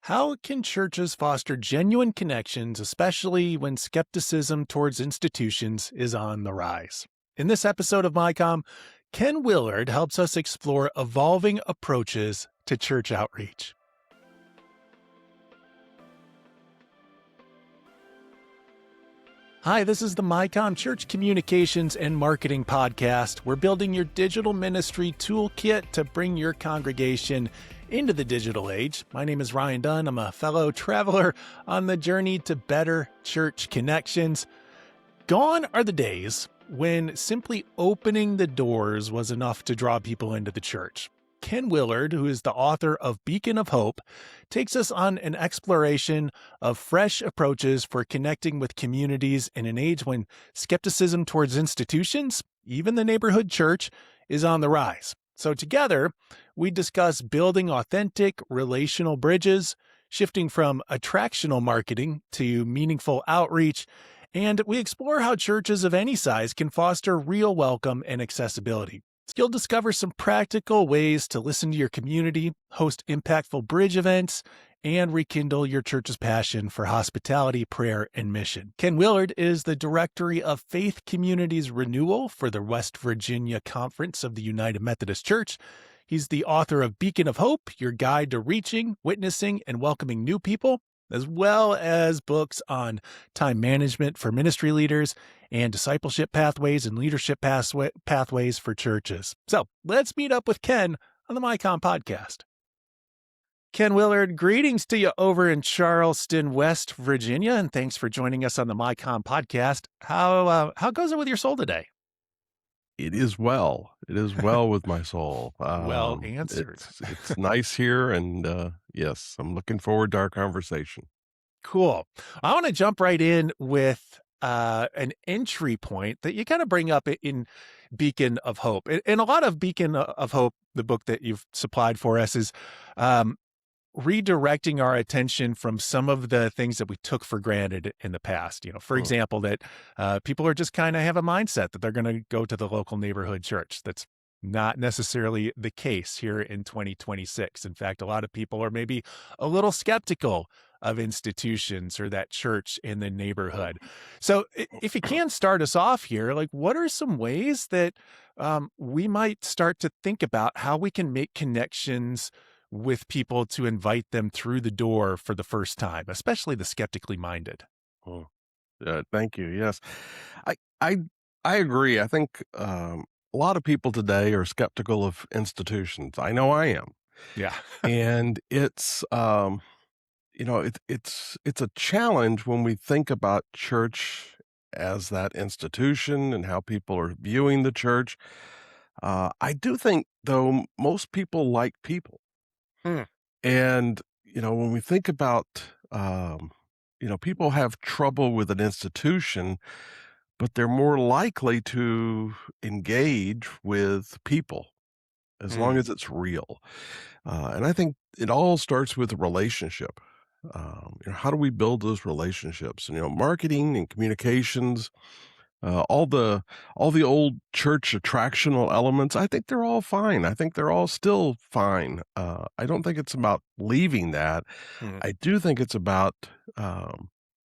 How can churches foster genuine connections, especially when skepticism towards institutions is on the rise? In this episode of MyCom, Ken Willard helps us explore evolving approaches to church outreach. Hi, this is the MyCom Church Communications and Marketing Podcast. We're building your digital ministry toolkit to bring your congregation into the digital age. My name is Ryan Dunn. I'm a fellow traveler on the journey to better church connections. Gone are the days when simply opening the doors was enough to draw people into the church. Ken Willard, who is the author of Beacon of Hope, takes us on an exploration of fresh approaches for connecting with communities in an age when skepticism towards institutions, even the neighborhood church, is on the rise. So together, we discuss building authentic relational bridges, shifting from attractional marketing to meaningful outreach, and we explore how churches of any size can foster real welcome and accessibility. You'll discover some practical ways to listen to your community, host impactful bridge events, and rekindle your church's passion for hospitality, prayer, and mission. Ken Willard is the Directory of Faith Communities Renewal for the West Virginia Conference of the United Methodist Church. He's the author of Beacon of Hope, your guide to reaching, witnessing, and welcoming new people, as well as books on time management for ministry leaders and discipleship pathways and leadership pathways for churches. So let's meet up with Ken on the MyCom podcast. Ken Willard, greetings to you over in Charleston, West Virginia, and thanks for joining us on the MyCom podcast. How goes it with your soul today? It is well. It is well with my soul. Well answered. It's nice here, and yes, I'm looking forward to our conversation. Cool. I want to jump right in with an entry point that you kind of bring up in Beacon of Hope. And a lot of Beacon of Hope, the book that you've supplied for us, is redirecting our attention from some of the things that we took for granted in the past. For example, that people are just kind of have a mindset that they're going to go to the local neighborhood church. That's not necessarily the case here in 2026. In fact, a lot of people are maybe a little skeptical of institutions or that church in the neighborhood. So if you can start us off here, what are some ways that we might start to think about how we can make connections with people to invite them through the door for the first time, especially the skeptically minded? Oh, thank you. Yes, I agree. I think a lot of people today are skeptical of institutions. I know I am. Yeah. And it's it's a challenge when we think about church as that institution and how people are viewing the church. I do think, though, most people like people. Hmm. And, when we think about, people have trouble with an institution, but they're more likely to engage with people as long as it's real. And I think it all starts with a relationship. How do we build those relationships? And, marketing and communications, all the old church attractional elements, I think they're all fine. I think they're all still fine. I don't think it's about leaving that. I do think it's about,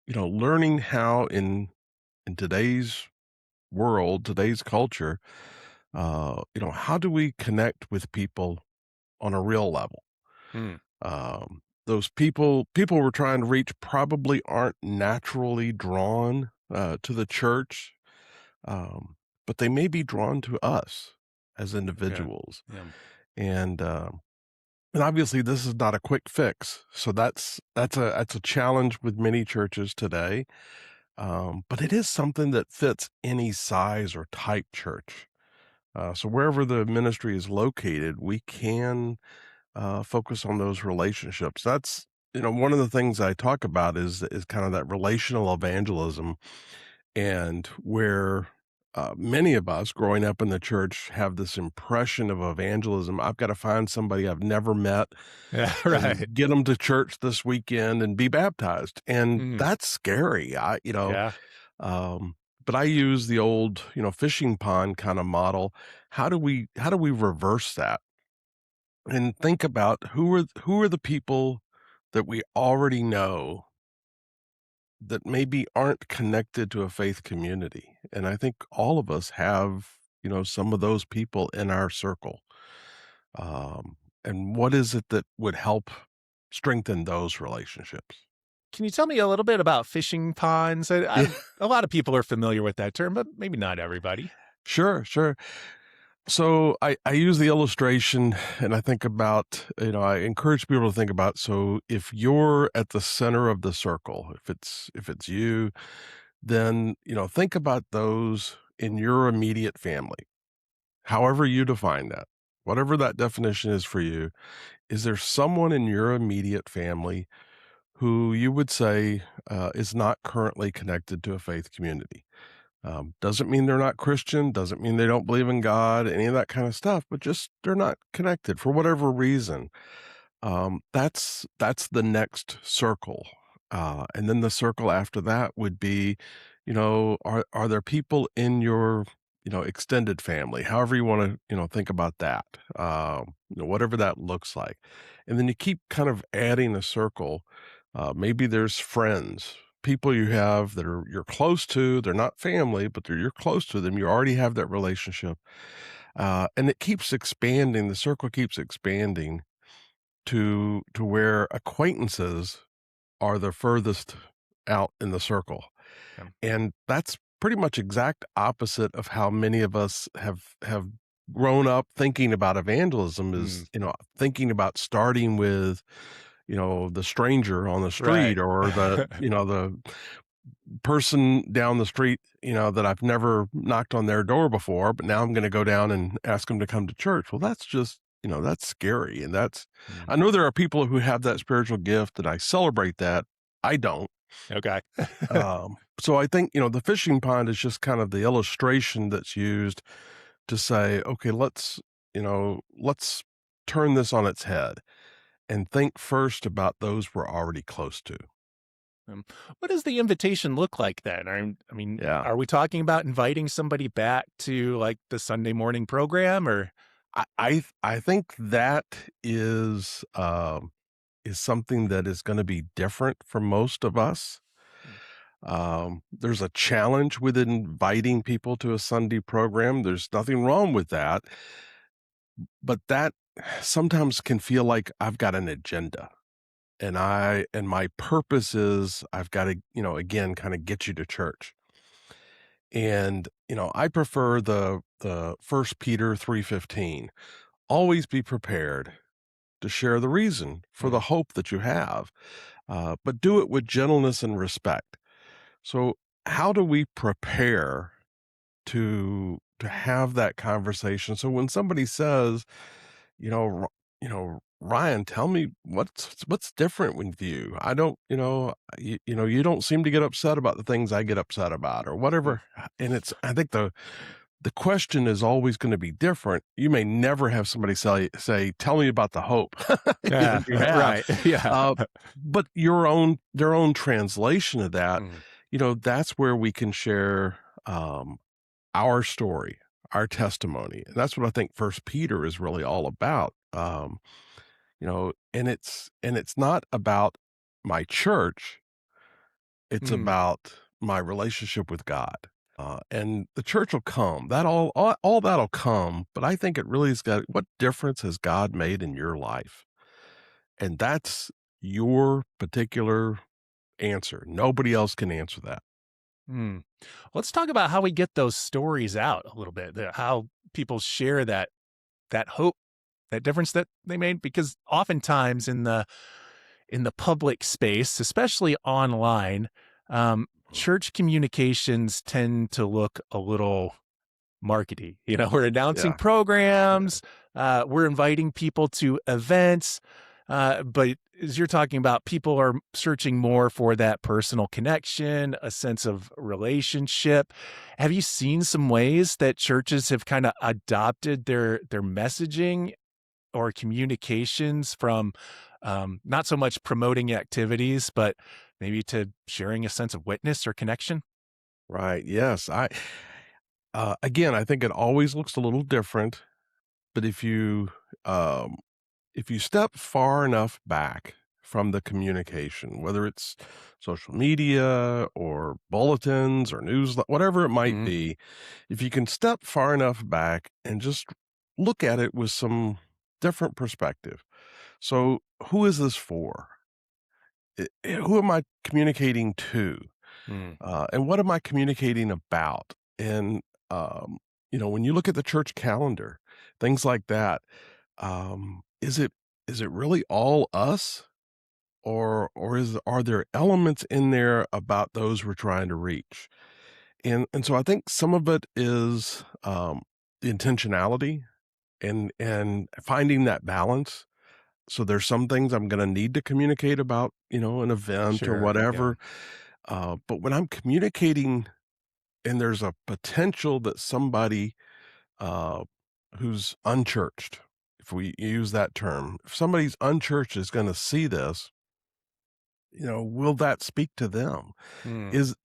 learning how in today's world, today's culture, how do we connect with people on a real level? Those people we're trying to reach probably aren't naturally drawn to the church, but they may be drawn to us as individuals. Yeah. And obviously this is not a quick fix. So that's a challenge with many churches today. But it is something that fits any size or type church. So wherever the ministry is located, we can focus on those relationships. That's, one of the things I talk about is kind of that relational evangelism, and where many of us growing up in the church have this impression of evangelism. I've got to find somebody I've never met, Yeah, right. and get them to church this weekend and be baptized. And that's scary. Yeah. But I use the old, fishing pond kind of model. How do we reverse that? And think about who are the people that we already know that maybe aren't connected to a faith community. And I think all of us have, some of those people in our circle. Um, and what is it that would help strengthen those relationships? Can you tell me a little bit about fishing ponds? Yeah, A lot of people are familiar with that term, but maybe not everybody. sure, sure. So I use the illustration and I think about, I encourage people to think about, so if you're at the center of the circle, if it's you, then, think about those in your immediate family, however you define that, whatever that definition is for you. Is there someone in your immediate family who you would say is not currently connected to a faith community? Doesn't mean they're not Christian, doesn't mean they don't believe in God, any of that kind of stuff, but just they're not connected for whatever reason. That's the next circle. And then the circle after that would be, are there people in your, extended family, however you want to, think about that, whatever that looks like. And then you keep kind of adding a circle. Maybe there's friends, people you have that you're close to. They're not family, but you're close to them. You already have that relationship. And it keeps expanding. The circle keeps expanding to where acquaintances are the furthest out in the circle. Um, And that's pretty much exact opposite of how many of us have grown up thinking about evangelism, is, mm, thinking about starting with, the stranger on the right. street, or the person down the street, that I've never knocked on their door before, but now I'm going to go down and ask them to come to church. Well, that's just, that's scary. And Mm, I know there are people who have that spiritual gift and I celebrate that. I don't. okay. So I think, the fishing pond is just kind of the illustration that's used to say, okay, let's turn this on its head and think first about those we're already close to. Um, what does the invitation look like then? I mean, Yeah. are we talking about inviting somebody back to like the Sunday morning program or? I think that is something that is going to be different for most of us. Mm, There's a challenge with inviting people to a Sunday program. There's nothing wrong with that, but that sometimes can feel like I've got an agenda. And my purpose is I've got to, again, kind of get you to church. And, I prefer the First Peter 3:15. Always be prepared to share the reason for the mm, hope that you have, but do it with gentleness and respect. So, how do we prepare to have that conversation? So when somebody says, Ryan, tell me what's different with you. I don't, you don't seem to get upset about the things I get upset about, or mm. whatever. And I think the question is always going to be different. You may never have somebody say, tell me about the hope, Yeah, that you have, right. Yeah. uh, but their own translation of that, Mm, that's where we can share, our story, our testimony. And that's what I think First Peter is really all about. And it's not about my church, it's mm, about my relationship with God. And the church will come. All that'll come, but I think it really has got, what difference has God made in your life? And that's your particular answer. Nobody else can answer that. mm. Let's talk about how we get those stories out a little bit. How people share that hope, that difference that they made. Because oftentimes in the public space, especially online, church communications tend to look a little markety. You know, we're announcing Yeah. programs, we're inviting people to events, but as you're talking about, people are searching more for that personal connection, a sense of relationship. Have you seen some ways that churches have kind of adopted their messaging or communications from not so much promoting activities, but maybe to sharing a sense of witness or connection? Right. Yes. Again, I think it always looks a little different, but um, if you step far enough back from the communication, whether it's social media or bulletins or news, whatever it might Mm, be, if you can step far enough back and just look at it with some different perspective. So, who is this for? Who am I communicating to? mm, And what am I communicating about? And, um, when you look at the church calendar, things like that, is it really all us? Or are there elements in there about those we're trying to reach? And so I think some of it is the intentionality and finding that balance. So there's some things I'm going to need to communicate about, an event or sure. Yeah. whatever. But when I'm communicating and there's a potential that somebody uh, who's unchurched, if we use that term, if somebody's unchurched is going to see this, will that speak to them? Mm, Is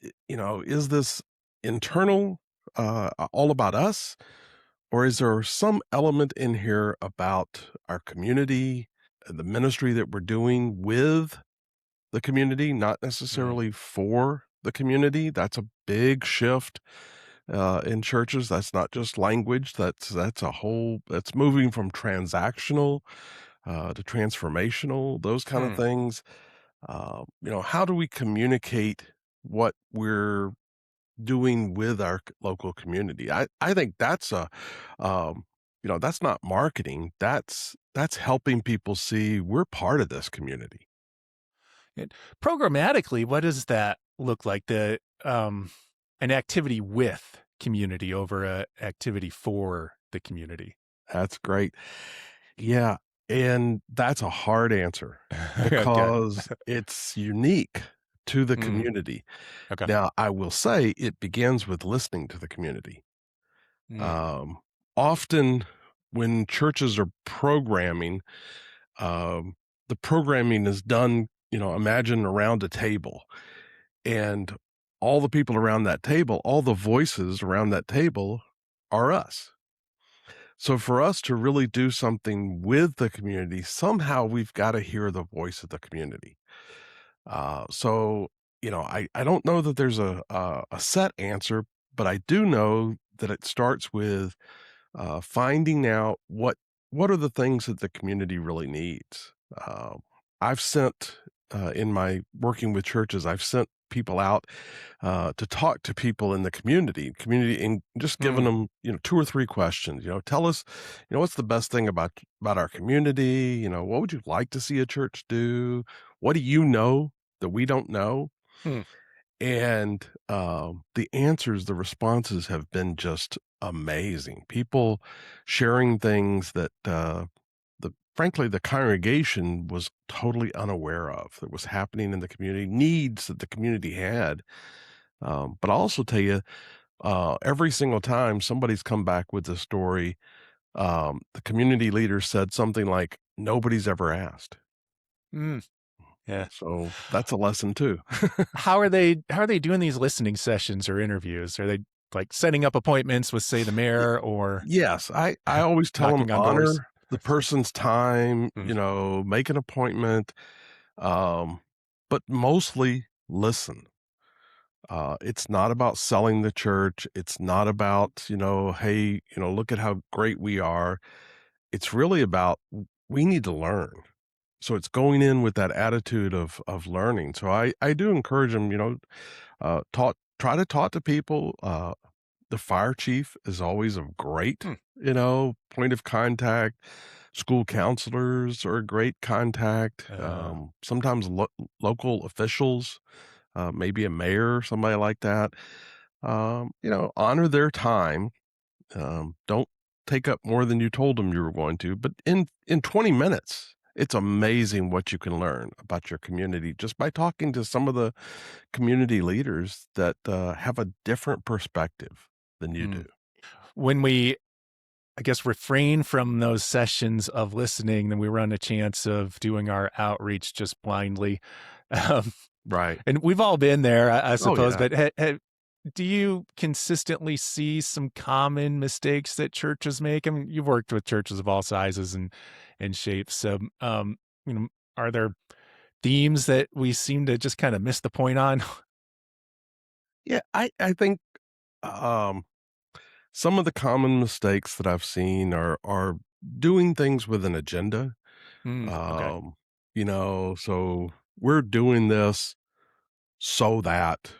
this internal, all about us, or is there some element in here about our community, the ministry that we're doing with the community, not mm, necessarily for the community? That's a big shift in churches. That's not just language. That's moving from transactional to transformational, those kind of mm. things. How do we communicate what we're doing with our local community? I think that's not marketing. That's helping people see we're part of this community. And programmatically, what does that look like? An activity with community over a activity for the community. That's great. Yeah, and that's a hard answer Okay. because it's unique to the Mm, community. okay. Now, I will say it begins with listening to the community. Mm, Um, Often when churches are programming, um, the programming is done, imagine around a table, and all the people around that table, all the voices around that table are us. So for us to really do something with the community, somehow we've got to hear the voice of the community. So I don't know that there's a set answer, but I do know that it starts with finding out what are the things that the community really needs. I've sent in my working with churches, I've sent people out to talk to people in the community, and just giving mm, them 2 or 3 questions. Tell us, what's the best thing about our community. What would you like to see a church do? What do you know that we don't know? mm, And, the answers, the responses have been just amazing. People sharing things that, frankly, the congregation was totally unaware of that was happening in the community, needs that the community had. But I'll also tell you, every single time somebody's come back with a story, the community leader said something like, "Nobody's ever asked." mm. Yeah. So that's a lesson too. How are they doing these listening sessions or interviews? Are they like setting up appointments with, say, the Y mayor or Yes, I always tell them knocking on doors? honor the person's time, Mm, make an appointment, um, but mostly listen. It's not about selling the church. It's not about, "Hey, look at how great we are." It's really about we need to learn. So it's going in with that attitude of learning. So I do encourage them, try to talk to people. The fire chief is always a great, hmm, point of contact. School counselors are a great contact. uh, Sometimes local officials, maybe a mayor, somebody like that. Honor their time. Don't take up more than you told them you were going to. But in 20 minutes, it's amazing what you can learn about your community just by talking to some of the community leaders that have a different perspective than you do. mm. When we, I guess, refrain from those sessions of listening, then we run a chance of doing our outreach just blindly. Um, Right. and we've all been there, I Oh, suppose. yeah. But do you consistently see some common mistakes that churches make? I mean, you've worked with churches of all sizes and shapes. So, are there themes that we seem to just kind of miss the point on? Yeah, I think um, some of the common mistakes that I've seen are doing things with an agenda. Okay. Um, so we're doing this so that,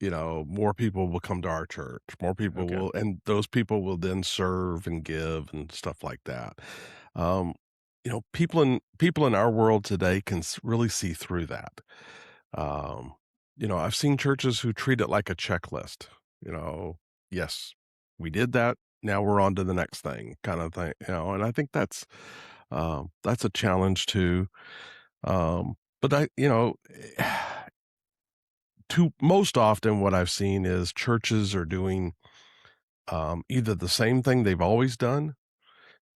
more people will come to our church. More people Okay. will, and those people will then serve and give and stuff like that. Um, people in our world today can really see through that. Um, I've seen churches who treat it like a checklist. You know, yes, we did that. Now we're on to the next thing, kind of thing. And I think that's a challenge too. But too most often what I've seen is churches are doing either the same thing they've always done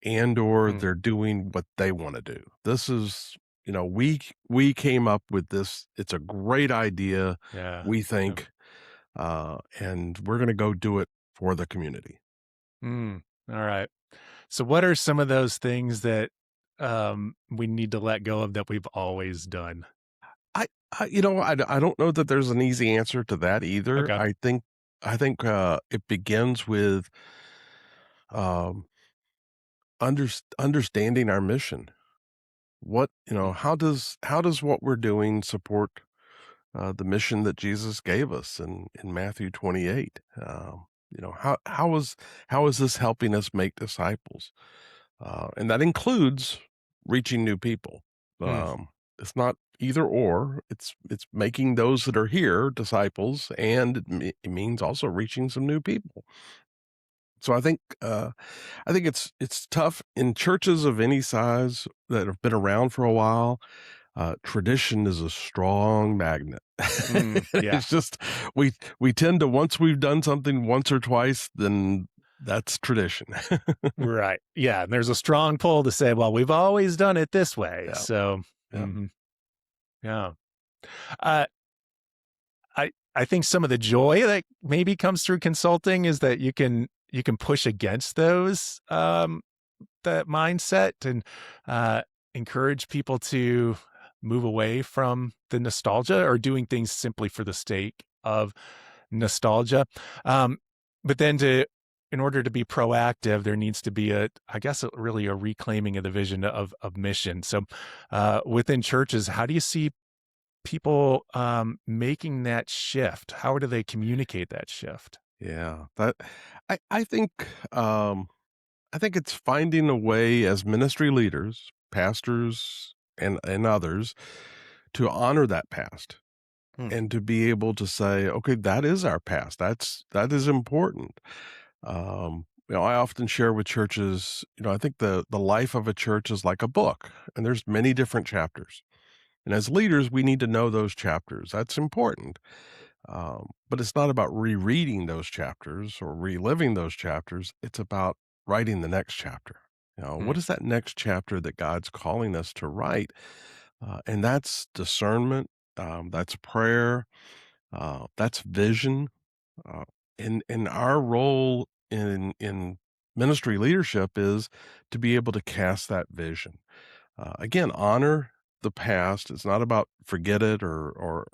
and or Mm, they're doing what they want to do. This is, we came up with this. It's a great idea, yeah. we Yeah. think, and we're going to go do it for the community. Mm, all right. So what are some of those things that we need to let go of that we've always done? I don't know that there's an easy answer to that either. Okay. I think it begins with um, understanding our mission. What Mm, how does what we're doing support the mission that Jesus gave us in Matthew 28? How is this helping us make disciples? And that includes reaching new people. mm, It's not either or. It's making those that are here disciples, and it means also reaching some new people. So I think it's tough in churches of any size that have been around for a while. Tradition is a strong magnet. yeah. It's just we tend to, once we've done something once or twice, then that's tradition. Right. Yeah. And there's a strong pull to say, well, we've always done it this way. Yeah, So, yeah, yeah. Uh, I think some of the joy that maybe comes through consulting is that you can push against those that mindset and uh, encourage people to move away from the nostalgia or doing things simply for the sake of nostalgia. Um, but then in order to be proactive, there needs to be I guess, really a reclaiming of the vision of mission. So, within churches, how do you see people making that shift? How do they communicate that shift? yeah. That I think um, I think it's finding a way as ministry leaders, pastors, and others to honor that past Hmm. and to be able to say, okay, that is our past. That is important. I often share with churches, I think the life of a church is like a book, and there's many different chapters. And as leaders, we need to know those chapters. That's important. But it's not about rereading those chapters or reliving those chapters. It's about writing the next chapter. Hmm. What is that next chapter that God's calling us to write? And that's discernment. That's prayer. That's vision. Uh, and our role in ministry leadership is to be able to cast that vision. Again, honor the past. It's not about forget it or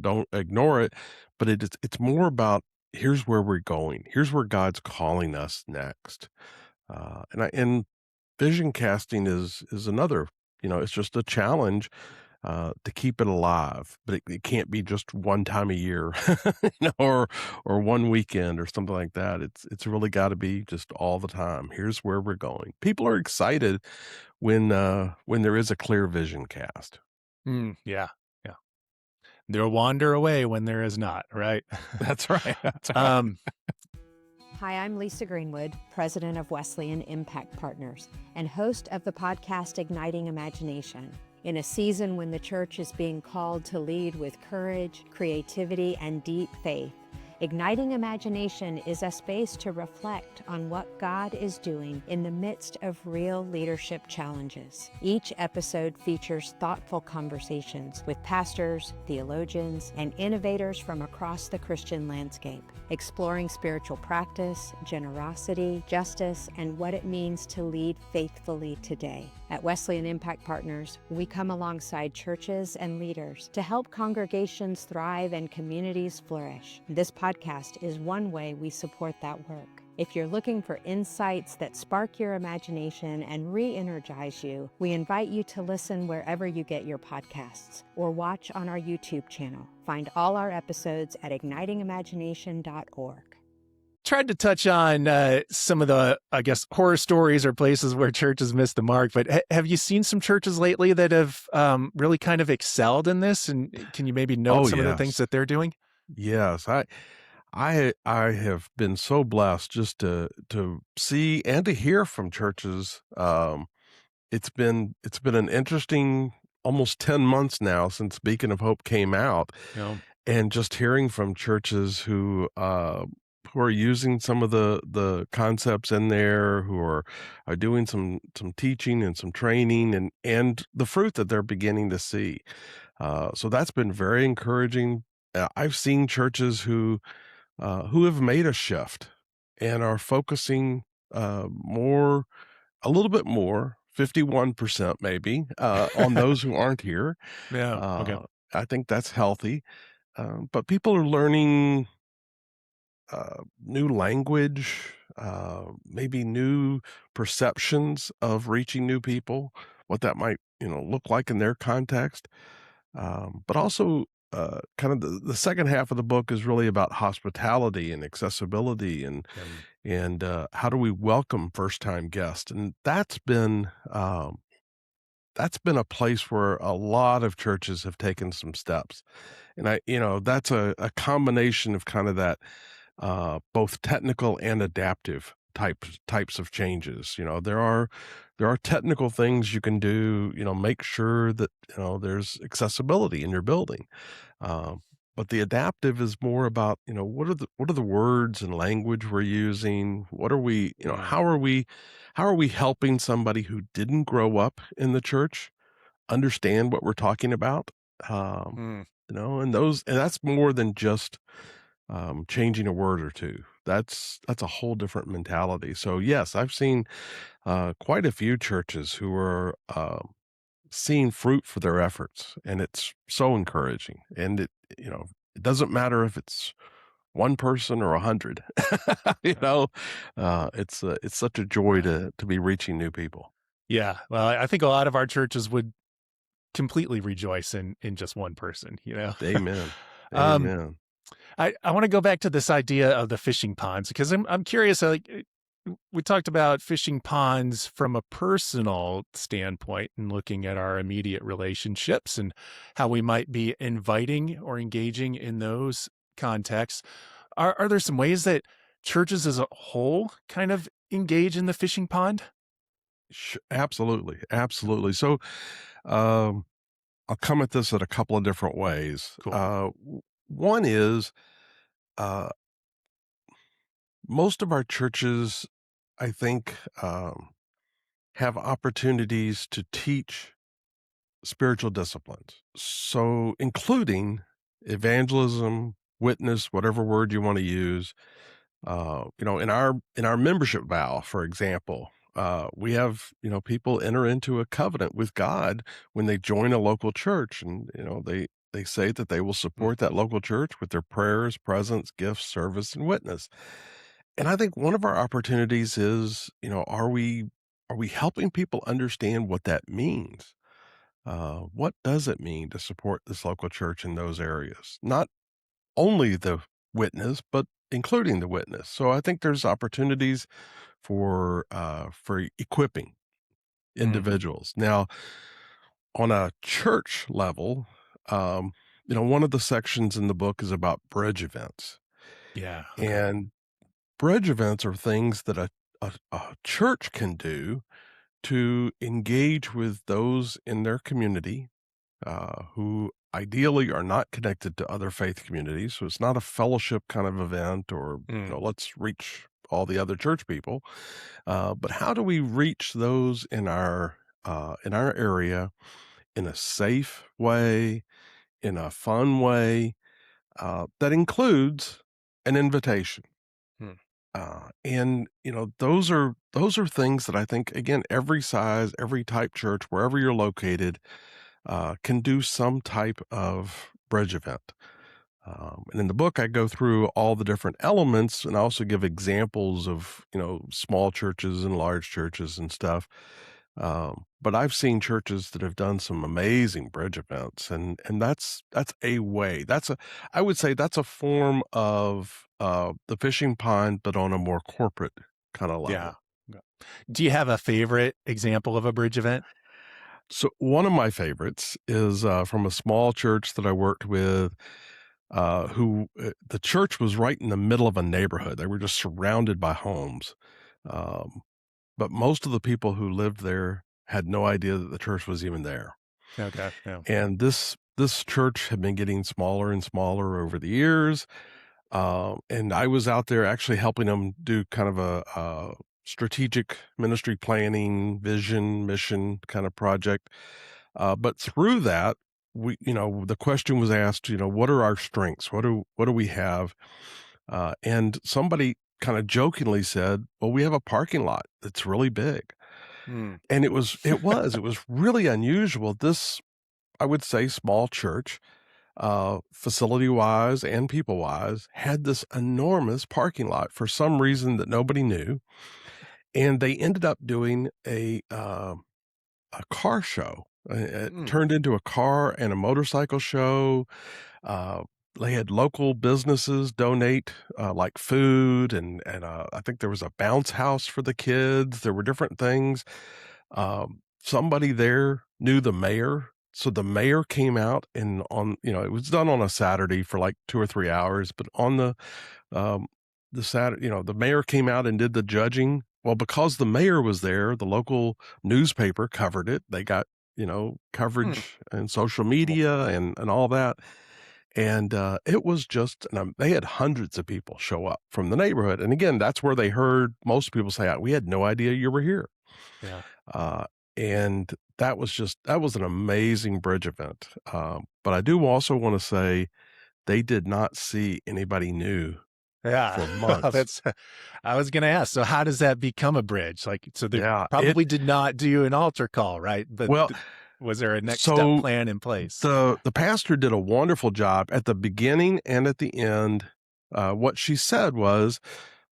don't ignore it, but it's more about here's where we're going. Here's where God's calling us next. And vision casting is another. It's just a challenge to keep it alive, but it can't be just one time a year, or one weekend or something like that. It's really got to be just all the time. Here's where we're going. People are excited when there is a clear vision cast. Yeah. Yeah. They'll wander away when there is not, right? That's right. That's right. um, Hi, I'm Lisa Greenwood, president of Wesleyan Impact Partners and host of the podcast Igniting Imagination. In a season when the church is being called to lead with courage, creativity, and deep faith, Igniting Imagination is a space to reflect on what God is doing in the midst of real leadership challenges. Each episode features thoughtful conversations with pastors, theologians, and innovators from across the Christian landscape, exploring spiritual practice, generosity, justice, and what it means to lead faithfully today. At Wesleyan Impact Partners, we come alongside churches and leaders to help congregations thrive and communities flourish. This podcast is one way we support that work. If you're looking for insights that spark your imagination and re-energize you, we invite you to listen wherever you get your podcasts or watch on our YouTube channel. Find all our episodes at ignitingimagination.org. Tried to touch on some of the, I guess, horror stories or places where churches missed the mark, but have you seen some churches lately that have really kind of excelled in this? And can you maybe note Oh, some of the things yes. that they're doing? Yes. I have been so blessed just to see and to hear from churches. It's been an interesting almost 10 months now since Beacon of Hope came out, No. and just hearing from churches who are using some of the concepts in there, who are doing some teaching and some training, and the fruit that they're beginning to see. So that's been very encouraging. I've seen churches who have made a shift and are focusing more, a little bit more, 51% maybe, on those who aren't here. Yeah. Okay. Uh, I think that's healthy. But people are learning new language, maybe new perceptions of reaching new people, what that might, look like in their context. But also, kind of the second half of the book is really about hospitality and accessibility and how do we welcome first time guests, and that's been a place where a lot of churches have taken some steps, and that's a combination of kind of that both technical and adaptive types of changes. There are technical things you can do. Make sure that there's accessibility in your building. Um, but the adaptive is more about what are the words and language we're using? What are we Mm. how are we helping somebody who didn't grow up in the church understand what we're talking about? Um, Mm. and that's more than just changing a word or two. That's a whole different mentality. So yes, I've seen quite a few churches who are seeing fruit for their efforts, and it's so encouraging. And it doesn't matter if it's one person or 100. It's such a joy to be reaching new people. Yeah. Well, I think a lot of our churches would completely rejoice in just one person. Amen. um, Amen. I want to go back to this idea of the fishing ponds because I'm curious. We talked about fishing ponds from a personal standpoint and looking at our immediate relationships and how we might be inviting or engaging in those contexts. Are there some ways that churches as a whole kind of engage in the fishing pond? Absolutely, absolutely. So, um, I'll come at this in a couple of different ways. Cool. One is uh, most of our churches, I think, have opportunities to teach spiritual disciplines. So, including evangelism, witness, whatever word you want to use. In our membership vow, for example, we have people enter into a covenant with God when they join a local church, and they say that they will Mm. support that local church with their prayers, presence, gifts, service, and witness. And I think one of our opportunities is, are we helping people understand what that means? What does it mean to support this local church in those areas? Not only the witness, but including the witness. So I think there's opportunities for equipping Mm. individuals. Now, on a church level, one of the sections in the book is about bridge events, Yeah. Okay. and bridge events are things that a church can do to engage with those in their community who ideally are not connected to other faith communities. So it's not a fellowship kind of event or, Mm. let's reach all the other church people. But how do we reach those in our area in a safe way, in a fun way that includes an invitation? Mm. And those are things that I think, again, every size, every type church, wherever you're located, can do some type of bridge event. And in the book, I go through all the different elements, and I also give examples of small churches and large churches and stuff. But I've seen churches that have done some amazing bridge events, and that's a way. I would say that's a form of the fishing pond, but on a more corporate kind of Yeah. level. Do you have a favorite example of a bridge event? So one of my favorites is from a small church that I worked with. The church was right in the middle of a neighborhood. They were just surrounded by homes. Um, but most of the people who lived there had no idea that the church was even there. Okay. Yeah. And this church had been getting smaller and smaller over the years. And I was out there actually helping them do kind of a strategic ministry planning, vision, mission kind of project. But through that, the question was asked, what are our strengths? What do we have? And somebody kind of jokingly said, well, we have a parking lot that's really big. Mm. And it was really unusual. This, I would say, small church, facility wise and people wise, had this enormous parking lot for some reason that nobody knew. And they ended up doing a car show. It turned into a car and a motorcycle show. They had local businesses donate like food, and I think there was a bounce house for the kids. There were different things. Somebody there knew the mayor, so the mayor came out, and it was done on a Saturday for like 2 or 3 hours, but on the Saturday, the mayor came out and did the judging. Well, because the mayor was there, the local newspaper covered it. They got, coverage and social media and all that. And it was just, they had hundreds of people show up from the neighborhood. And again, that's where they heard most people say, we had no idea you were here. Yeah. And that was an amazing bridge event. But I do also want to say they did not see anybody new Yeah. for months. I was going to ask, so how does that become a bridge? Like, so they probably did not do an altar call, right? But was there a next step plan in place? The pastor did a wonderful job at the beginning and at the end. What she said was,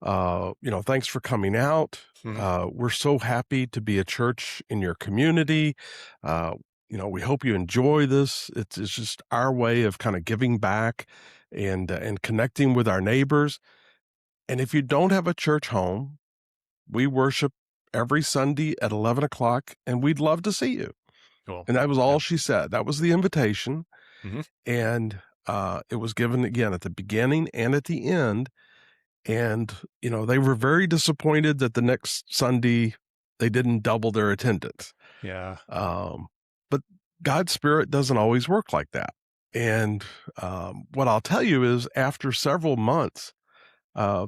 thanks for coming out. We're so happy to be a church in your community. We hope you enjoy this. It's just our way of kind of giving back and connecting with our neighbors. And if you don't have a church home, we worship every Sunday at 11 o'clock, and we'd love to see you. Cool. And that was all she said. That was the invitation. And it was given again at the beginning and at the end. And, they were very disappointed that the next Sunday they didn't double their attendance. Yeah. But God's Spirit doesn't always work like that. And what I'll tell you is after several months,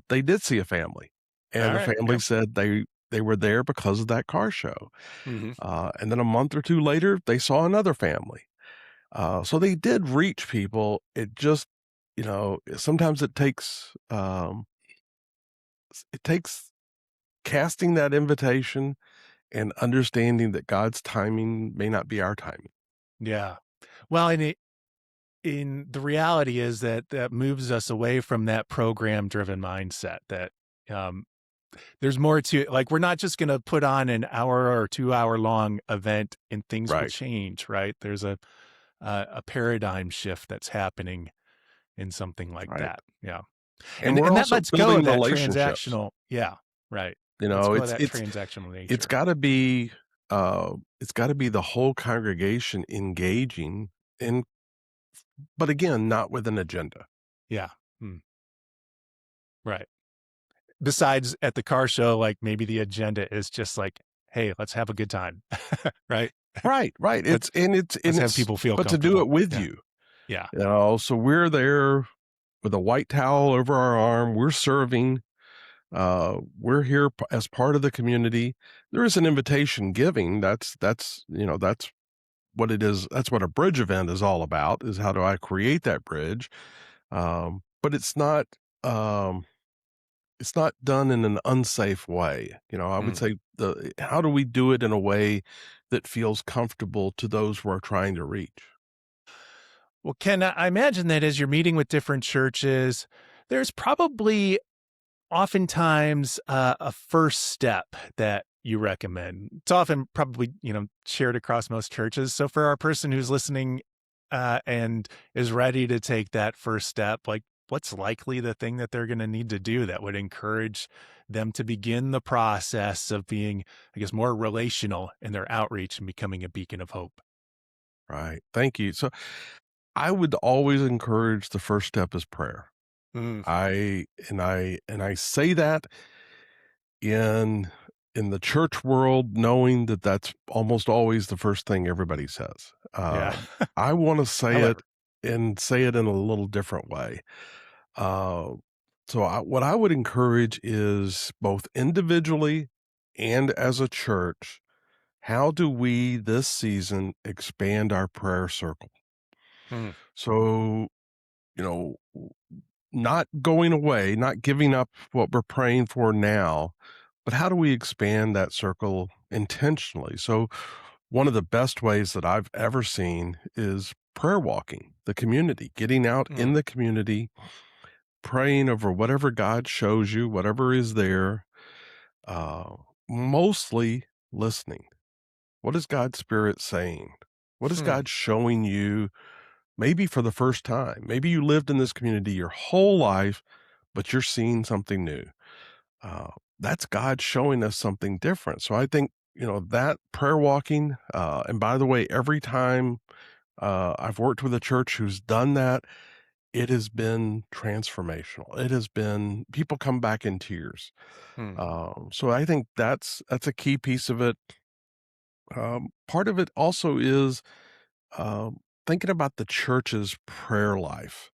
they did see a family. And the family said they were there because of that car show. And then a month or two later, they saw another family. So they did reach people. It just, sometimes it takes casting that invitation and understanding that God's timing may not be our timing. Yeah. Well, and in the reality is that moves us away from that program-driven mindset that there's more to it. Like, we're not just going to put on an hour or 2 hour long event and things will change, right? There's a paradigm shift that's happening in something like that. Yeah. And that lets go of that transactional. Yeah. Right. It's transactional nature. It's got to be the whole congregation engaging but again, not with an agenda. Yeah. Right. Besides at the car show, like maybe the agenda is just like, hey, let's have a good time. Right. Right. Let's have people feel but to do it with you. Yeah. So we're there with a white towel over our arm. We're serving. We're here as part of the community. There is an invitation giving. That's what it is. That's what a bridge event is all about, is how do I create that bridge? But it's not, it's not done in an unsafe way. I would Mm. say how do we do it in a way that feels comfortable to those we're trying to reach? Well, Ken, I imagine that as you're meeting with different churches, there's probably oftentimes a first step that you recommend. It's often probably, shared across most churches. So for our person who's listening and is ready to take that first step, like what's likely the thing that they're going to need to do that would encourage them to begin the process of being, I guess, more relational in their outreach and becoming a beacon of hope? Right. Thank you. So I would always encourage the first step is prayer. Mm, I say that in the church world, knowing that that's almost always the first thing everybody says. yeah. I want to say it However, and say it in a little different way. Uh, what I would encourage is both individually and as a church, how do we this season expand our prayer circle? mm, So, you know, not going away, not giving up what we're praying for now, but how do we expand that circle intentionally? So, one of the best ways that I've ever seen is prayer walking the community, getting out in mm, the community, praying over whatever God shows you, whatever is there, uh, mostly listening. What is God's Spirit saying? What is mm, God showing you? Maybe for the first time. Maybe you lived in this community your whole life, but you're seeing something new. Uh, that's God showing us something different. So I think, that prayer walking, and by the way, every time I've worked with a church who's done that, it has been transformational. It has been people come back in tears. mm, So I think that's a key piece of it. Part of it also is thinking about the church's prayer life.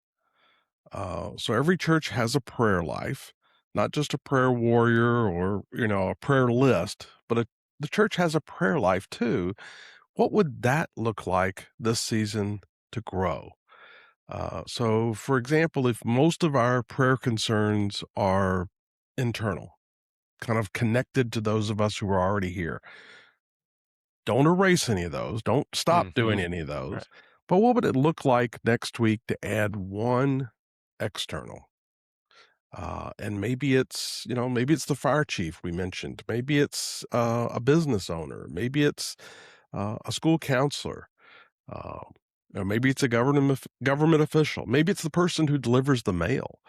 So every church has a prayer life, not just a prayer warrior or a prayer list, but the church has a prayer life too. What would that look like this season to grow? So, for example, if most of our prayer concerns are internal, kind of connected to those of us who are already here, don't erase any of those. Don't stop doing mhm. any of Right. those. But what would it look like next week to add one external? And maybe it's the fire chief we mentioned. Maybe it's a business owner. Maybe it's a school counselor. Uh, or maybe it's a government official. Maybe it's the person who delivers the mail.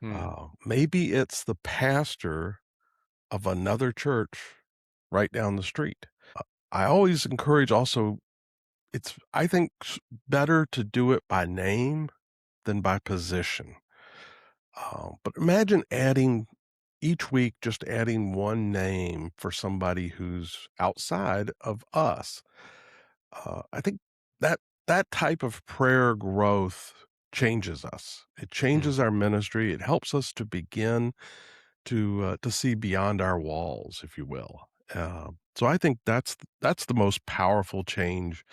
Mm, Maybe it's the pastor of another church right down the street. I always encourage also, I think, better to do it by name than by position. But imagine adding each week, just adding one name for somebody who's outside of us. I think that that type of prayer growth changes us. It mm. changes our ministry. It helps us to begin to see beyond our walls, if you will. So I think that's the most powerful change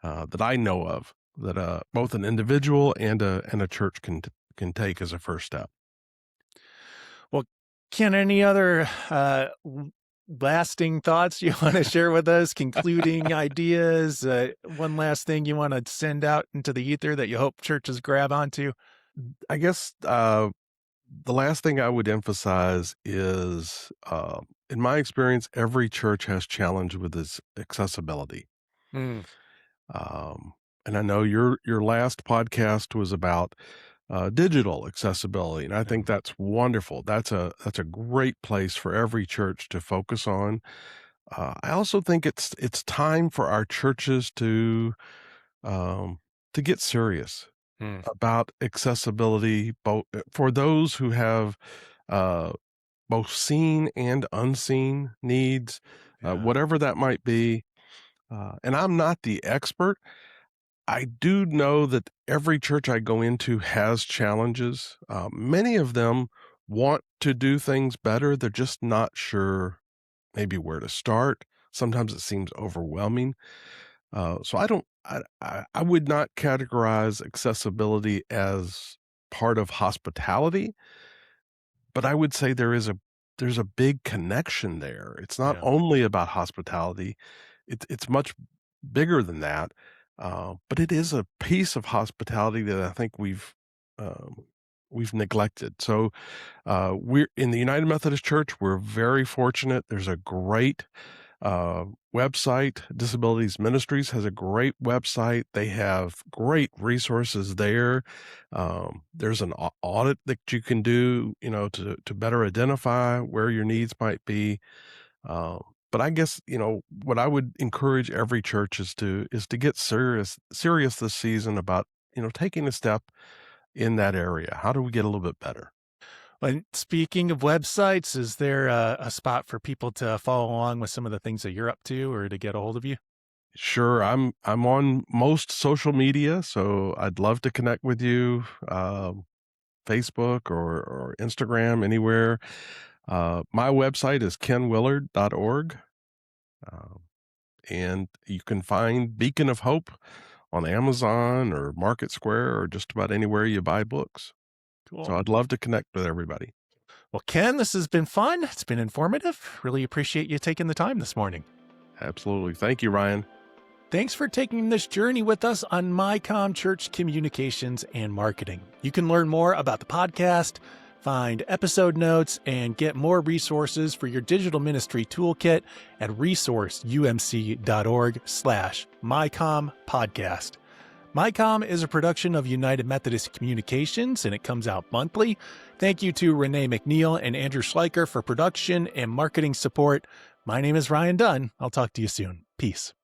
that I know of that both an individual and a church can take as a first step. Well, Ken, any other lasting thoughts you want to share with us? Concluding ideas? One last thing you want to send out into the ether that you hope churches grab onto? I guess the last thing I would emphasize is, in my experience, every church has challenge with its accessibility. Mm, Um, and I know your last podcast was about digital accessibility, and I think yeah. that's wonderful. That's a great place for every church to focus on. I also think it's time for our churches um, to get serious Mm, about accessibility, both for those who have uh, both seen and unseen needs, yeah. whatever that might be. And I'm not the expert. I do know that every church I go into has challenges. Many of them want to do things better. They're just not sure maybe where to start. Sometimes it seems overwhelming. So I don't, I would not categorize accessibility as part of hospitality, but I would say there's a big connection there. It's not Yeah. only about hospitality. It's much bigger than that, but it is a piece of hospitality that I think we've neglected. So we're in the United Methodist Church. We're very fortunate. There's a great website. Disabilities Ministries has a great website. They have great resources there. There's an audit that you can do, to better identify where your needs might be. But I guess, what I would encourage every church is to get serious this season about, taking a step in that area. How do we get a little bit better? And speaking of websites, is there a spot for people to follow along with some of the things that you're up to or to get a hold of you? Sure. I'm on most social media, so I'd love to connect with you. Facebook or Instagram, anywhere. My website is kenwillard.org. And you can find Beacon of Hope on Amazon or Market Square or just about anywhere you buy books. Cool. So I'd love to connect with everybody. Well, Ken, this has been fun. It's been informative. Really appreciate you taking the time this morning. Absolutely. Thank you, Ryan. Thanks for taking this journey with us on MyCom Church Communications and Marketing. You can learn more about the podcast, find episode notes, and get more resources for your digital ministry toolkit at resourceumc.org/MyCom podcast. MyCom is a production of United Methodist Communications, and it comes out monthly. Thank you to Renee McNeil and Andrew Schleicher for production and marketing support. My name is Ryan Dunn. I'll talk to you soon. Peace.